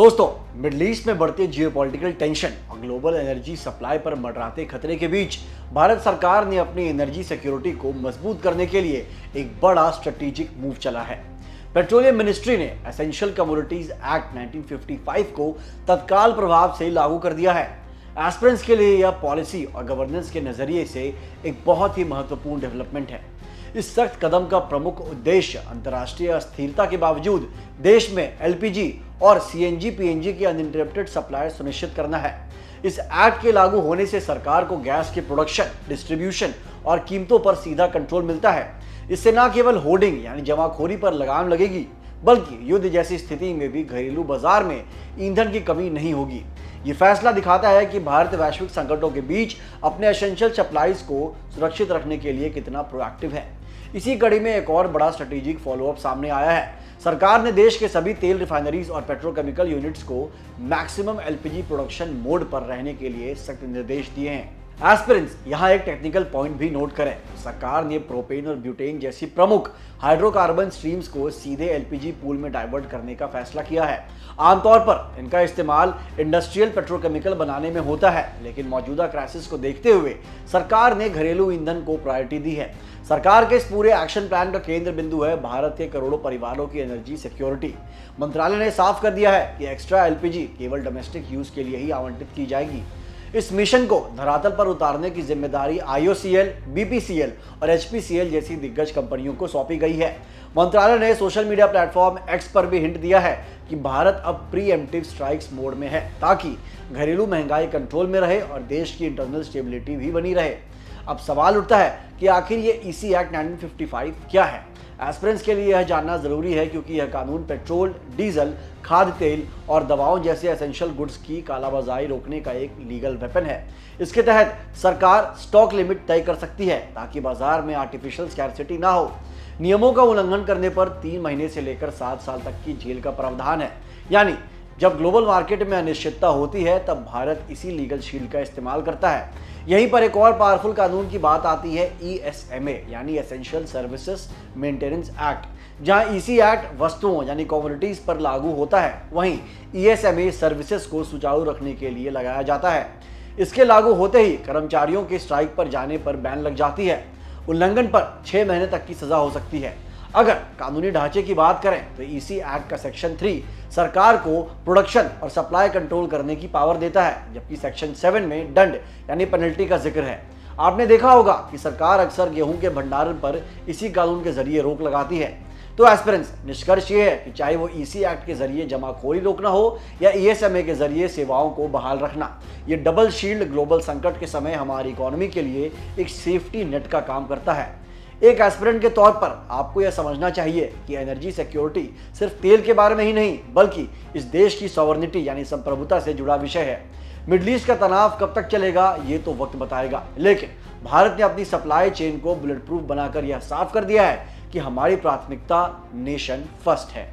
दोस्तों, middle east में बढ़ते जियोपॉलिटिकल टेंशन और ग्लोबल एनर्जी सप्लाई पर मंडराते खतरे के बीच भारत सरकार ने अपनी एनर्जी सिक्योरिटी को मजबूत करने के लिए एक बड़ा स्ट्रेटेजिक मूव चला है। पेट्रोलियम मिनिस्ट्री ने एसेंशियल कमोडिटीज एक्ट 1955 को तत्काल प्रभाव से लागू कर दिया है। एस्पिरेंट्स के लिए यह पॉलिसी और गवर्नेंस के नजरिए से एक बहुत ही महत्वपूर्ण डेवलपमेंट है। इस सख्त कदम का प्रमुख उद्देश्य अंतर्राष्ट्रीय अस्थिरता के बावजूद देश में एलपीजी और सीएनजी पीएनजी की अनइंटरप्टेड सप्लाई सुनिश्चित करना है। इस एक्ट के लागू होने से सरकार को गैस के प्रोडक्शन, डिस्ट्रीब्यूशन और कीमतों पर सीधा कंट्रोल मिलता है। इससे न केवल होर्डिंग यानी जमाखोरी पर लगाम लगेगी, बल्कि युद्ध जैसी स्थिति में भी घरेलू बाजार में ईंधन की कमी नहीं होगी। ये फैसला दिखाता है कि भारत वैश्विक संकटों के बीच अपने एसेंशियल सप्लाईज को सुरक्षित रखने के लिए कितना प्रोएक्टिव है। इसी कड़ी में एक और बड़ा स्ट्रेटेजिक फॉलोअप सामने आया है। सरकार ने देश के सभी तेल रिफाइनरीज और पेट्रोकेमिकल यूनिट्स को मैक्सिमम एलपीजी प्रोडक्शन मोड पर रहने के लिए सख्त निर्देश दिए हैं। एस्पिरेंट्स, यहाँ एक टेक्निकल पॉइंट भी नोट करें। सरकार ने प्रोपेन और ब्यूटेन जैसी प्रमुख हाइड्रोकार्बन स्ट्रीम्स को सीधे एलपीजी पूल में डाइवर्ट करने का फैसला किया है। आमतौर पर इनका इस्तेमाल इंडस्ट्रियल पेट्रोकेमिकल बनाने में होता है, लेकिन मौजूदा क्राइसिस को देखते हुए सरकार ने घरेलू ईंधन को प्रायोरिटी दी है। सरकार के इस पूरे एक्शन प्लान का केंद्र बिंदु है भारत के करोड़ों परिवारों की एनर्जी सिक्योरिटी। मंत्रालय ने साफ कर दिया है कि एक्स्ट्रा एलपीजी केवल डोमेस्टिक यूज के लिए ही आवंटित की जाएगी। इस मिशन को धरातल पर उतारने की जिम्मेदारी आईओसीएल, बीपीसीएल और एचपीसीएल जैसी दिग्गज कंपनियों को सौंपी गई है। मंत्रालय ने सोशल मीडिया प्लेटफॉर्म एक्स पर भी हिंट दिया है कि भारत अब प्रीएम्प्टिव स्ट्राइक्स मोड में है, ताकि घरेलू महंगाई कंट्रोल में रहे और देश की इंटरनल स्टेबिलिटी भी बनी रहे। अब सवाल उठता है कि आखिर ये ईसी एक्ट 1955 क्या है। एस्पिरेंट्स के लिए यह जानना जरूरी है, क्योंकि यह कानून पेट्रोल, डीजल, खाद्य तेल और दवाओं जैसे एसेंशियल गुड्स की कालाबाजारी रोकने का एक लीगल वेपन है। इसके तहत सरकार स्टॉक लिमिट तय कर सकती है, ताकि बाजार में आर्टिफिशियल स्कैर्सिटी ना हो। नियमों का उल्लंघन करने पर 3 महीने से लेकर 7 साल तक की जेल का प्रावधान है। यानी जब ग्लोबल मार्केट में अनिश्चितता होती है, तब भारत इसी लीगल शील्ड का इस्तेमाल करता है। यहीं पर एक और पावरफुल कानून की बात आती है, ESMA यानी एसेंशियल सर्विसेज मेंटेनेंस एक्ट। जहां ईसी एक्ट वस्तुओं यानी कमोडिटीज पर लागू होता है, वहीं ESMA सर्विसेज को सुचारू रखने के लिए लगाया जाता है। इसके लागू होते ही कर्मचारियों के स्ट्राइक पर जाने पर बैन लग जाती है। उल्लंघन पर 6 महीने तक की सजा हो सकती है। अगर कानूनी ढांचे की बात करें तो ईसी एक्ट का सेक्शन 3 सरकार को प्रोडक्शन और सप्लाई कंट्रोल करने की पावर देता है, जबकि सेक्शन 7 में दंड यानी पेनल्टी का जिक्र है। आपने देखा होगा कि सरकार अक्सर गेहूं के भंडारण पर इसी कानून के जरिए रोक लगाती है। तो एस्पिरेंट्स, निष्कर्ष ये है कि चाहे वो ईसी एक्ट के जरिए जमाखोरी रोकना हो या ESMA के जरिए सेवाओं को बहाल रखना, ये डबल शील्ड ग्लोबल संकट के समय हमारी इकोनॉमी के लिए एक सेफ्टी नेट का काम करता है। एक एस्पिरेंट के तौर पर आपको यह समझना चाहिए कि एनर्जी सिक्योरिटी सिर्फ तेल के बारे में ही नहीं, बल्कि इस देश की सॉवरेनिटी यानी संप्रभुता से जुड़ा विषय है। मिडिल ईस्ट का तनाव कब तक चलेगा ये तो वक्त बताएगा, लेकिन भारत ने अपनी सप्लाई चेन को बुलेट प्रूफ बनाकर यह साफ कर दिया है कि हमारी प्राथमिकता नेशन फर्स्ट है।